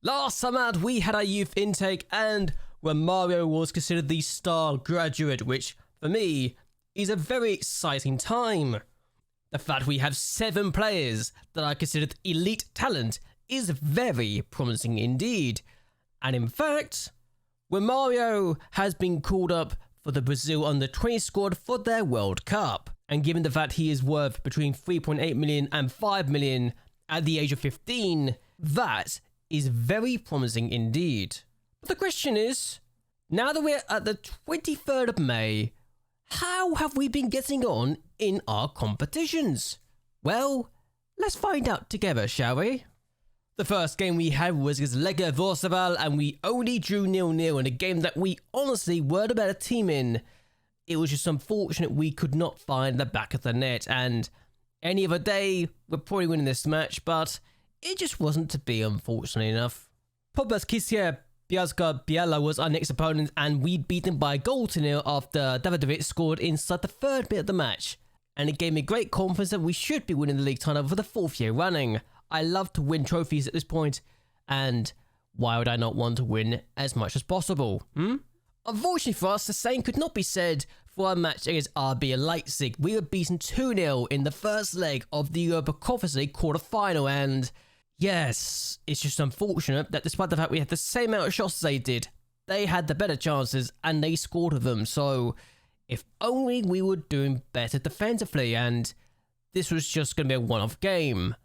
Last time out, we had our youth intake, and Romario was considered the star graduate, which, for me, is a very exciting time. The fact we have 7 players that are considered elite talent is very promising indeed. And in fact, Romario has been called up for the Brazil Under-20 squad for their World Cup. And given the fact he is worth between 3.8 million and 5 million at the age of 15, that is very promising indeed. But the question is, now that we're at the 23rd of May, how have we been getting on in our competitions? Well, let's find out together, shall we? The first game we had was against Lega Vorsaval, and we only drew 0-0 in a game that we honestly were the better team in. It was just unfortunate we could not find the back of the net, and any other day we're probably winning this match, but it just wasn't to be, unfortunately enough. Podlaskisia Bielska Biela was our next opponent, and we beat them by a goal to 0 after David scored inside the 3rd minute of the match. And it gave me great confidence that we should be winning the league title for the 4th year running. I love to win trophies at this point, and why would I not want to win as much as possible? Unfortunately for us, the same could not be said for our match against RB Leipzig. We were beaten 2-0 in the first leg of the Europa Conference League quarter-final, and yes, it's just unfortunate that despite the fact we had the same amount of shots as they did, they had the better chances and they scored with them. So if only we were doing better defensively, and this was just going to be a one-off game,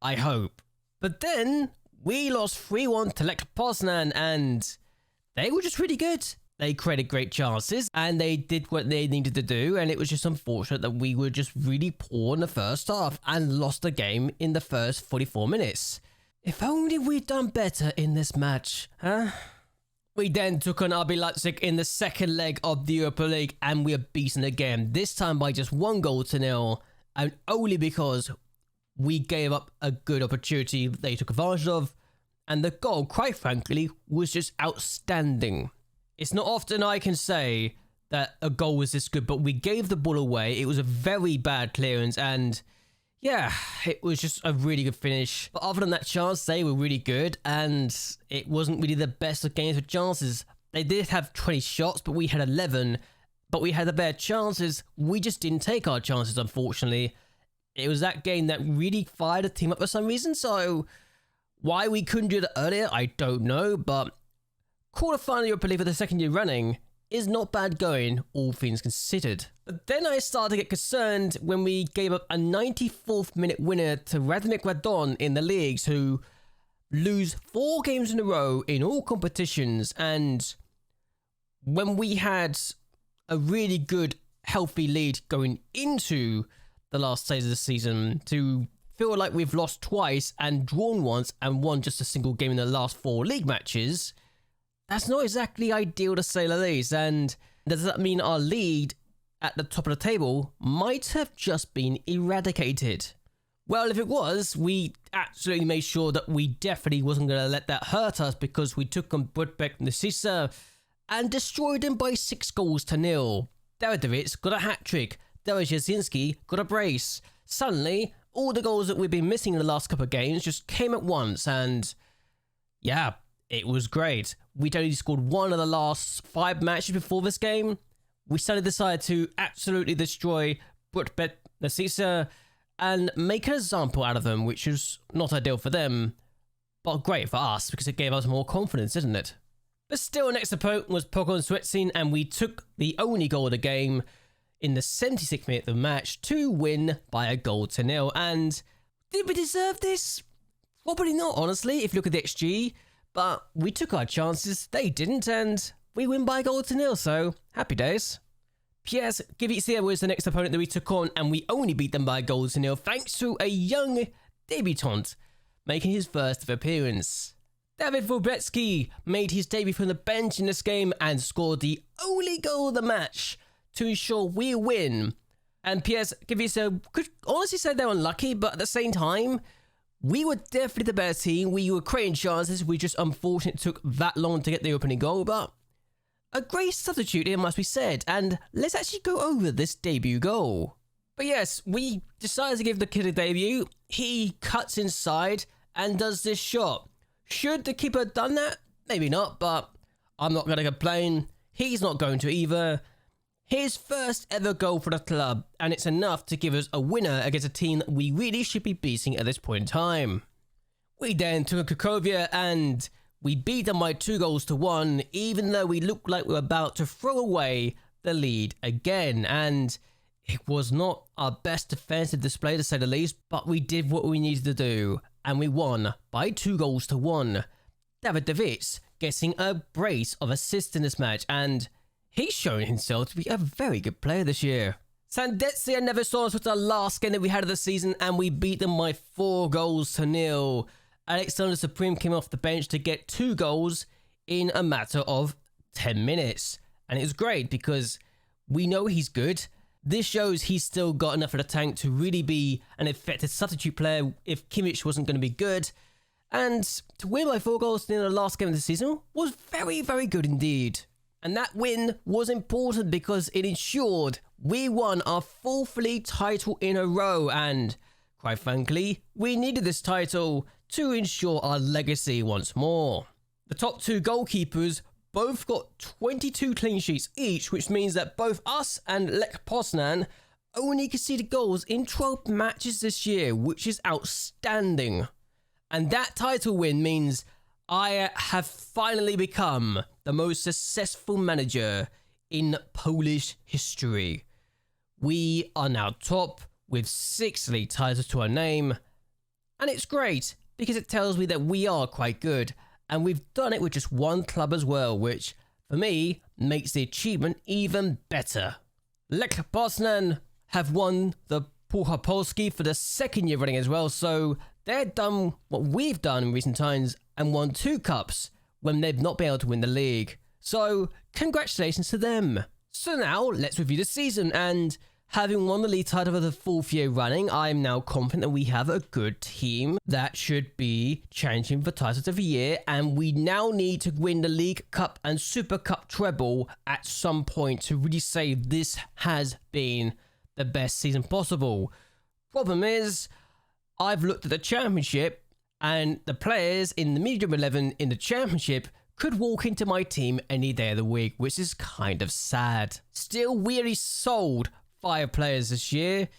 I hope. But then we lost 3-1 to Lech Poznan, and they were just really good. They created great chances and they did what they needed to do, and it was just unfortunate that we were just really poor in the first half and lost the game in the first 44 minutes. If only we'd done better in this match, huh? We then took on RB Leipzig in the second leg of the Europa League, and we were beaten again, this time by just 1 goal to 0, and only because we gave up a good opportunity they took advantage of, and the goal, quite frankly, was just outstanding. It's not often I can say that a goal was this good, but we gave the ball away. It was a very bad clearance, and yeah, it was just a really good finish. But other than that chance, they were really good, and it wasn't really the best of games with chances. They did have 20 shots, but we had 11. But we had the better chances. We just didn't take our chances, unfortunately. It was that game that really fired the team up for some reason, so why we couldn't do that earlier, I don't know, but quarter-final Europa League for the 2nd year running is not bad going, all things considered. But then I started to get concerned when we gave up a 94th minute winner to Radnik Radon in the leagues, who lose 4 games in a row in all competitions, and when we had a really good, healthy lead going into the last stage of the season, to feel like we've lost twice and drawn once and won just a single game in the last 4 league matches, that's not exactly ideal to say the least. And does that mean our lead at the top of the table might have just been eradicated? Well, if it was, we absolutely made sure that we definitely wasn't going to let that hurt us, because we took on Budbeck Narcissa and destroyed them by 6 goals to 0. Davidovitz got a hat-trick. Dariusz Jasinski got a brace. Suddenly, all the goals that we've been missing in the last couple of games just came at once, and yeah, it was great. We'd only scored 1 of the last 5 matches before this game. We suddenly decided to absolutely destroy Budbeck Narcissa and make an example out of them, which was not ideal for them, but great for us because it gave us more confidence, didn't it? But still, our next opponent was Pogon Swetzin, and we took the only goal of the game in the 76th minute of the match to win by a goal to 0. And did we deserve this? Probably not, honestly, if you look at the XG. But we took our chances, they didn't, and we win by a goal to 0, so happy days. PS Givizia was the next opponent that we took on, and we only beat them by a goal to 0 thanks to a young debutant making his first appearance. David Wobretsky made his debut from the bench in this game and scored the only goal of the match to ensure we win. And PS Givizia could honestly say they were unlucky, but at the same time, we were definitely the better team. We were creating chances. We just unfortunately took that long to get the opening goal, but a great substitute, it must be said. And let's actually go over this debut goal. But yes, we decided to give the kid a debut. He cuts inside and does this shot. Should the keeper have done that? Maybe not, but I'm not going to complain. He's not going to either. His first ever goal for the club, and it's enough to give us a winner against a team that we really should be beating at this point in time. We then took Krakovia and we beat them by 2-1, even though we looked like we were about to throw away the lead again. And it was not our best defensive display, to say the least, but we did what we needed to do, and we won by 2-1. David De Vits getting a brace of assists in this match, and he's shown himself to be a very good player this year. Sandetsia never saw us with the last game that we had of the season, and we beat them by 4-0. Alexander Supreme came off the bench to get 2 goals in a matter of 10 minutes. And it was great because we know he's good. This shows he's still got enough of the tank to really be an effective substitute player if Kimmich wasn't going to be good. And to win by 4 goals in the last game of the season was very, very good indeed. And that win was important because it ensured we won our 4th league title in a row. And quite frankly, we needed this title to ensure our legacy once more. The top 2 goalkeepers both got 22 clean sheets each, which means that both us and Lech Poznan only conceded goals in 12 matches this year, which is outstanding. And that title win means I have finally become the most successful manager in Polish history. We are now top with 6 league titles to our name, and it's great because it tells me that we are quite good, and we've done it with just 1 club as well, which for me makes the achievement even better. Lech Poznan have won the Puchar Polski for the 2nd year running as well, so they've done what we've done in recent times and won 2 cups when they've not been able to win the league. So congratulations to them. So now let's review the season, and having won the league title for the 4th year running, I am now confident that we have a good team that should be challenging for titles every year, and we now need to win the League Cup and Super Cup treble at some point to really say this has been the best season possible. Problem is, I've looked at the championship, and the players in the medium 11 in the championship could walk into my team any day of the week, which is kind of sad. Still, we already sold 5 players this year,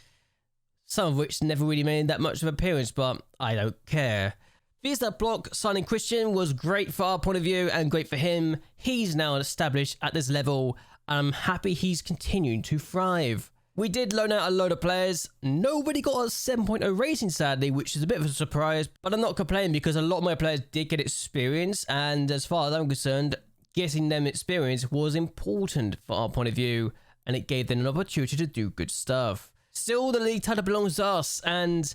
some of which never really made that much of an appearance, but I don't care. Vizna Block signing Christian was great for our point of view and great for him. He's now established at this level, and I'm happy he's continuing to thrive. We did loan out a load of players. Nobody got a 7.0 rating, sadly, which is a bit of a surprise, but I'm not complaining because a lot of my players did get experience, and as far as I'm concerned, getting them experience was important for our point of view, and it gave them an opportunity to do good stuff. Still, the league title belongs to us, and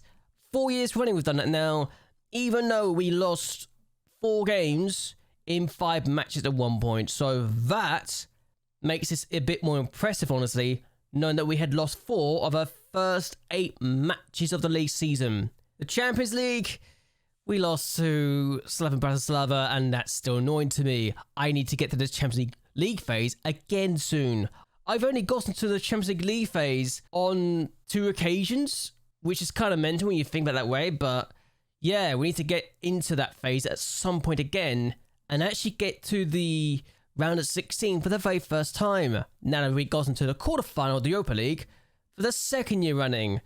4 years running we've done that now, even though we lost 4 games in 5 matches at one point. So that makes this a bit more impressive, honestly, knowing that we had lost 4 of our first 8 matches of the league season. The Champions League, we lost to Slaven Bratislava, and that's still annoying to me. I need to get to the Champions League phase again soon. I've only gotten to the Champions League phase on 2 occasions, which is kind of mental when you think about it that way, but yeah, we need to get into that phase at some point again and actually get to the round of 16 for the very first time. Now that we've gotten to the quarterfinal of the Europa League for the 2nd year running.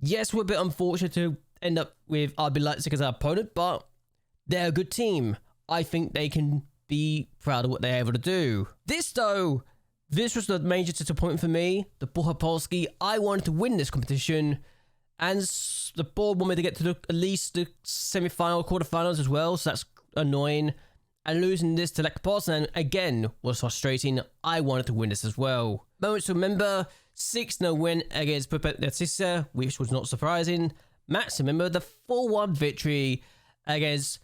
Yes, we're a bit unfortunate to end up with RB Leipzig as our opponent, but they're a good team. I think they can be proud of what they're able to do. This was the major disappointment for me, the Puchar Polski. I wanted to win this competition, and the board wanted me to get to at least the semi-final, quarterfinals as well, so that's annoying. And losing this to Lech Poznan again was frustrating. I wanted to win this as well. Moments to remember, 6-0 win against Pupetica, which was not surprising. Max, remember the 4-1 victory against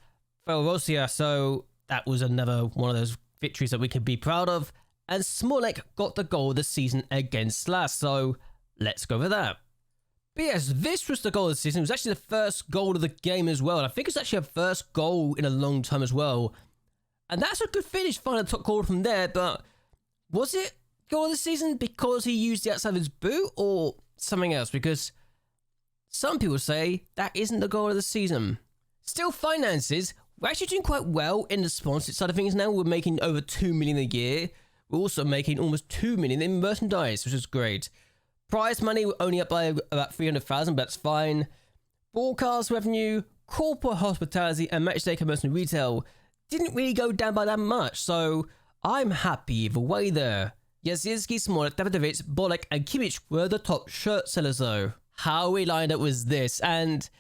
Ferocia, so that was another one of those victories that we could be proud of. And Smolek got the goal of the season against Slas, so let's go over that. But yes, this was the goal of the season. It was actually the first goal of the game as well. And I think it's actually a first goal in a long time as well. And that's a good finish, finding a top goal from there, but was it goal of the season because he used the outside of his boot or something else? Because some people say that isn't the goal of the season. Still finances, We're actually doing quite well in the sponsored side of things now. We're making over 2 million a year. We're also making almost 2 million in merchandise, which is great. Prize money, we're only up by about 300,000, but that's fine. Broadcast revenue, corporate hospitality, and matchday commercial and retail didn't really go down by that much, so I'm happy either way there. Jasinski, Smollett, Davidovich, Bolek, and Kimmich were the top shirt sellers though. How we lined up was this, and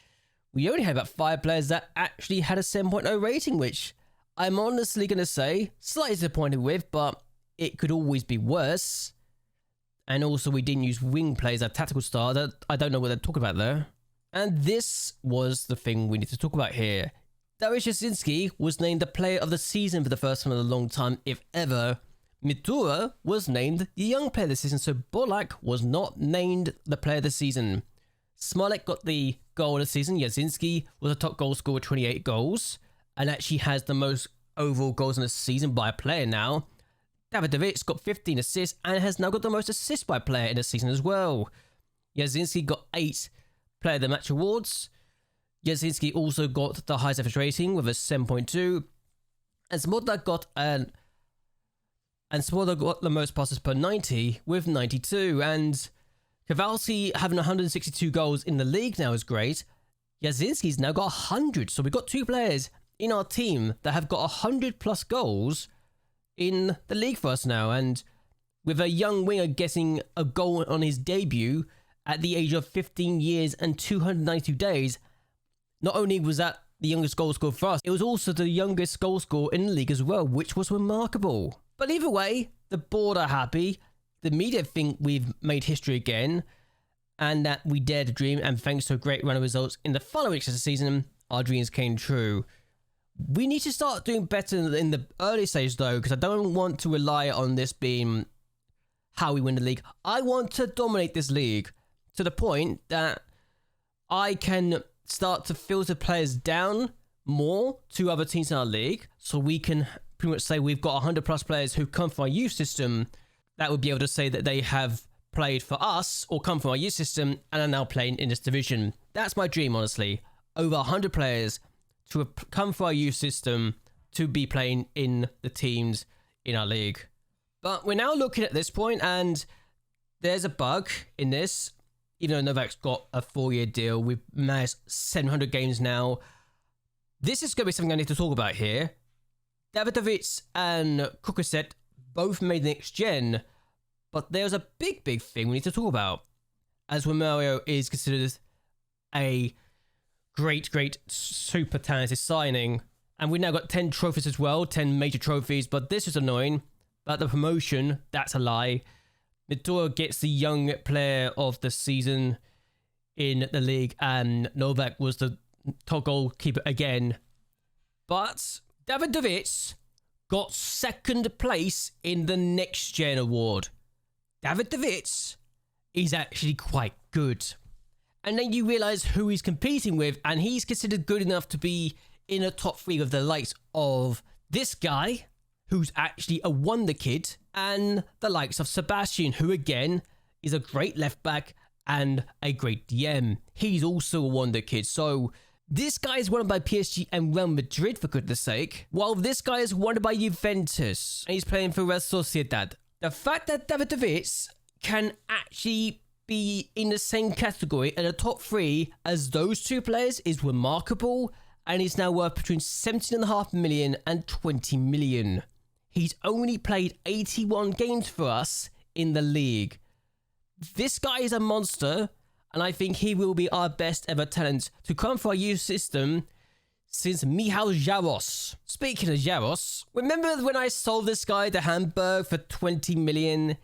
we only had about 5 players that actually had a 7.0 rating, which I'm honestly going to say slightly disappointed with, but it could always be worse. And also we didn't use wing players at tactical star. That I don't know what they're talking about there. And this was the thing we need to talk about here. Dariusz Jasinski was named the player of the season for the first time in a long time, if ever. Mitura was named the young player of the season, so Bolak was not named the player of the season. Smollett got the goal of the season. Jasinski was a top goal scorer with 28 goals and actually has the most overall goals in the season by a player now. Davidovich got 15 assists and has now got the most assists by a player in the season as well. Jasinski got 8 player of the match awards. Jasinski also got the highest average rating with a 7.2. And Smollett got the most passes per 90 with 92. And Kowalski having 162 goals in the league now is great. Jasinski's now got 100. So we've got 2 players in our team that have got 100 plus goals in the league for us now. And with a young winger getting a goal on his debut at the age of 15 years and 292 days, not only was that the youngest goal scorer for us, it was also the youngest goal scorer in the league as well, which was remarkable. But either way, the board are happy. The media think we've made history again, and that we dared to dream, and thanks to a great run of results in the following weeks of the season, our dreams came true. We need to start doing better in the early stage though, because I don't want to rely on this being how we win the league. I want to dominate this league to the point that I can start to filter players down more to other teams in our league, so we can pretty much say we've got 100 plus players who come from our youth system that would be able to say that they have played for us or come from our youth system and are now playing in this division. That's my dream, honestly. Over 100 players to have come from our youth system to be playing in the teams in our league. But we're now looking at this point, and there's a bug in this. Even though Novak's got a 4-year deal, we've managed 700 games now. This is going to be something I need to talk about here. Davidovich and Kukuset both made the NXGN, but there's a big thing we need to talk about. As Romario is considered a great super talented signing, and we've now got 10 trophies as well, 10 major trophies, but this is annoying. But the promotion, that's a lie. Mitura gets the young player of the season in the league, and Novak was the top goalkeeper again. But Davidovich got 2nd place in the NXGN award. Davidovich is actually quite good. And then you realise who he's competing with, and he's considered good enough to be in the top 3 of the likes of this guy, who's actually a wonder kid, and the likes of Sebastian, who again is a great left back and a great DM. He's also a wonder kid. So this guy is wanted by PSG and Real Madrid, for goodness sake, while this guy is wanted by Juventus, and he's playing for Real Sociedad. The fact that Davidovich can actually be in the same category in the top 3 as those 2 players is remarkable, and he's now worth between 17.5 million and 20 million. He's only played 81 games for us in the league. This guy is a monster, and I think he will be our best ever talent to come for our youth system since Michal Jaros. Speaking of Jaros, remember when I sold this guy to Hamburg for 20 million?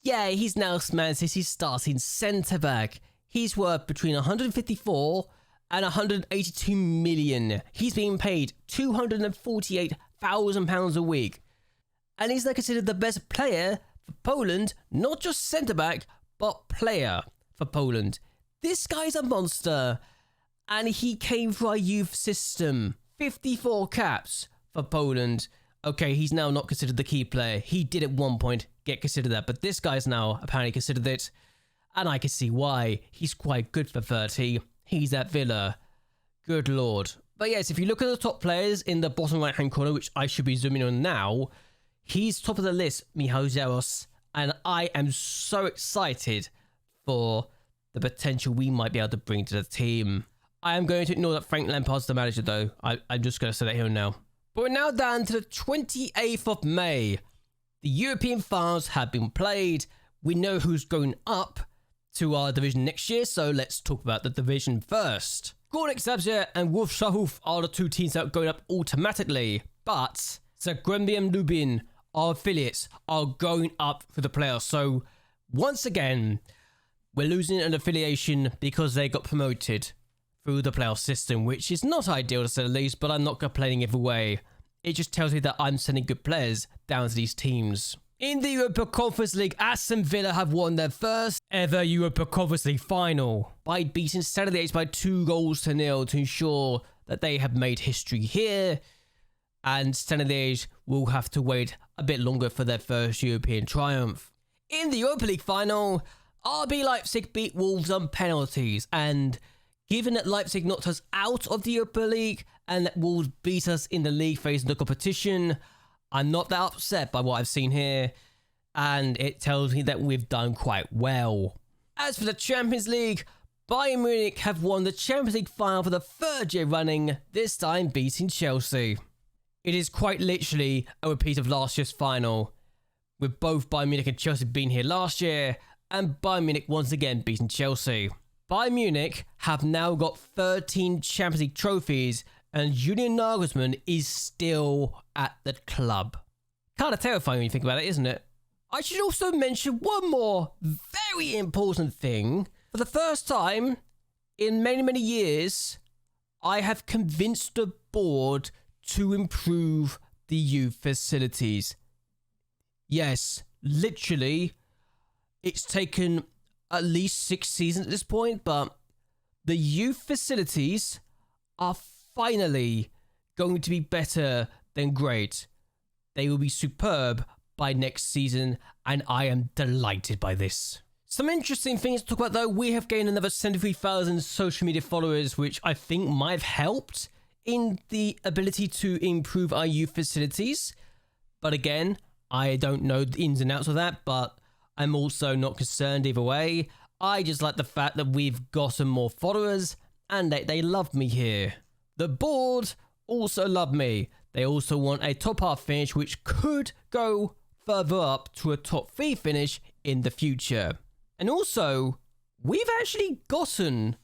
Yeah, he's now Man City's starting centre-back. He's worth between 154 and 182 million. He's being paid £248,000 a week. And he's now considered the best player for Poland, not just centre-back, but player for Poland. This guy's a monster, and he came for our youth system. 54 caps for Poland. Okay, he's now not considered the key player. He did at one point get considered that, but this guy's now apparently considered it, and I can see why. He's quite good for 30. He's at Villa. Good lord. But yes, if you look at the top players in the bottom right hand corner, which I should be zooming on now, he's top of the list, Michał Zeros, and I am so excited for the potential we might be able to bring to the team. I am going to ignore that Frank Lampard's the manager though. I'm just going to say that here now. But we're now down to the 28th of May. The European finals have been played. We know who's going up to our division next year, so let's talk about the division first. Górnik Zabrze and Wolf Szachów are the two teams that are going up automatically, but Zagłębiem Lubin, our affiliates, are going up for the playoffs. So once again, we're losing an affiliation because they got promoted through the playoff system, which is not ideal to say the least, but I'm not complaining either way. It just tells me that I'm sending good players down to these teams. In the Europa Conference League, Aston Villa have won their first ever Europa Conference League final by beating Standard by 2-0 to ensure that they have made history here, and Standard will have to wait a bit longer for their first European triumph. In the Europa League final, RB Leipzig beat Wolves on penalties, and given that Leipzig knocked us out of the Europa League and that Wolves beat us in the league phase of the competition, I'm not that upset by what I've seen here, and it tells me that we've done quite well. As for the Champions League, Bayern Munich have won the Champions League final for the third year running, this time beating Chelsea. It is quite literally a repeat of last year's final, with both Bayern Munich and Chelsea being here last year, and Bayern Munich once again beating Chelsea. Bayern Munich have now got 13 Champions League trophies, and Julian Nagelsmann is still at the club. Kind of terrifying when you think about it, isn't it? I should also mention one more very important thing. For the first time in many, many years, I have convinced the board to improve the youth facilities. Yes, literally, it's taken at least 6 seasons at this point, but the youth facilities are finally going to be better than great. They will be superb by next season, and I am delighted by this. Some interesting things to talk about though. We have gained another 73,000 social media followers, which I think might have helped in the ability to improve our youth facilities. But again, I don't know the ins and outs of that, but I'm also not concerned either way. I just like the fact that we've gotten more followers and they love me here. The board also love me. They also want a top half finish, which could go further up to a top 3 finish in the future. And also, we've actually gotten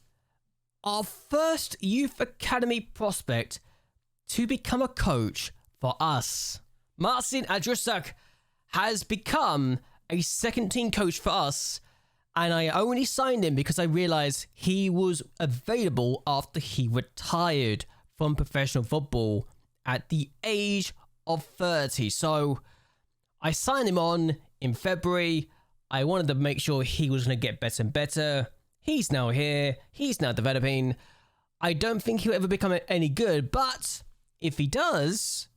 our first youth academy prospect to become a coach for us. Marcin Adrusak has become a second team coach for us, and I only signed him because I realized he was available after he retired from professional football at the age of 30. So I signed him on in February. I wanted to make sure he was going to get better and better. He's now here. He's now developing. I don't think he'll ever become any good, but if he does,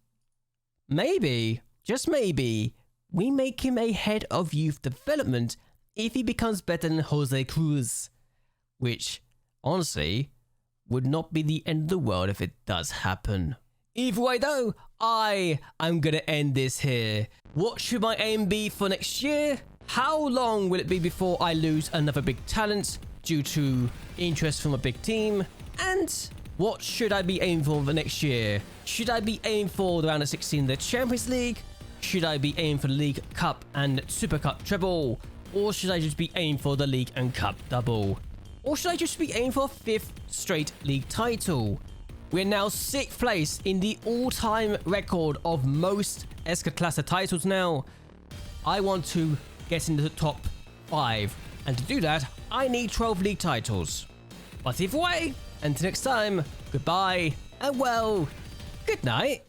maybe, just maybe, we make him a head of youth development if he becomes better than Jose Cruz, which, honestly, would not be the end of the world if it does happen. Either way though, I am going to end this here. What should my aim be for next year? How long will it be before I lose another big talent due to interest from a big team? And what should I be aiming for next year? Should I be aiming for the round of 16 in the Champions League? Should I be aiming for the League Cup and Super Cup treble? Or should I just be aiming for the League and Cup double? Or should I just be aiming for a 5th straight league title? We're now 6th place in the all-time record of most Ekstraklasa titles now. I want to get into the top 5, and to do that, I need 12 league titles. But either way, until next time, goodbye, and well, good night.